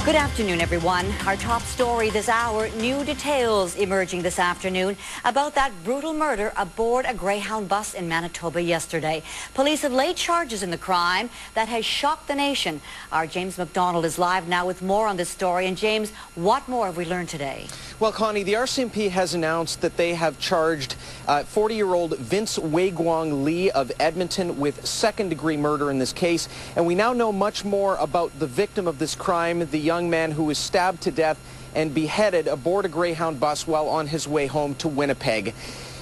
Good afternoon, everyone. Our top story this hour, new details emerging this afternoon about that brutal murder aboard a Greyhound bus in Manitoba yesterday. Police have laid charges in the crime that has shocked the nation. Our James McDonald is live now with more on this story. And James, what more have we learned today? Well, Connie, the RCMP has announced that they have charged 40-year-old Vince Wei-Guang Lee of Edmonton with second-degree murder in this case. And we now know much more about the victim of this crime, the young man who was stabbed to death and beheaded aboard a Greyhound bus while on his way home to Winnipeg.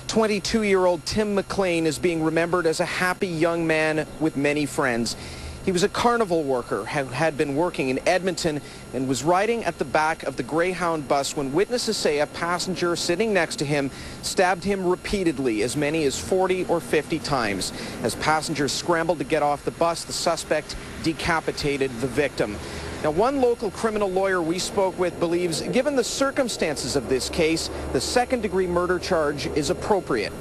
22-year-old Tim McLean is being remembered as a happy young man with many friends. He was a carnival worker who had been working in Edmonton and was riding at the back of the Greyhound bus when witnesses say a passenger sitting next to him stabbed him repeatedly, as many as 40 or 50 times. As passengers scrambled to get off the bus, the suspect decapitated the victim. Now, one local criminal lawyer we spoke with believes, given the circumstances of this case, the second-degree murder charge is appropriate.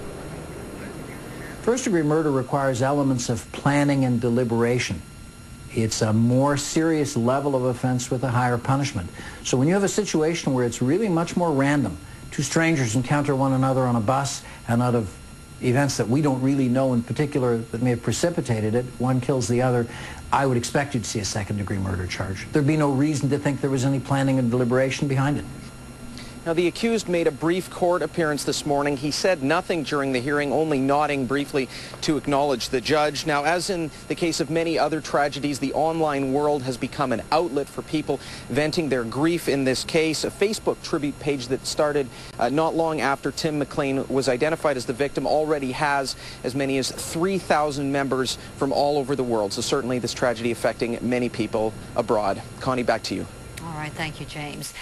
First-degree murder requires elements of planning and deliberation. It's a more serious level of offense with a higher punishment. So when you have a situation where it's really much more random, two strangers encounter one another on a bus, and out of events that we don't really know in particular that may have precipitated it, one kills the other, I would expect you to see a second-degree murder charge. There'd be no reason to think there was any planning and deliberation behind it. Now, the accused made a brief court appearance this morning. He said nothing during the hearing, only nodding briefly to acknowledge the judge. Now, as in the case of many other tragedies, the online world has become an outlet for people venting their grief in this case. A Facebook tribute page that started not long after Tim McLean was identified as the victim already has as many as 3,000 members from all over the world. So certainly this tragedy affecting many people abroad. Connie, back to you. All right, thank you, James.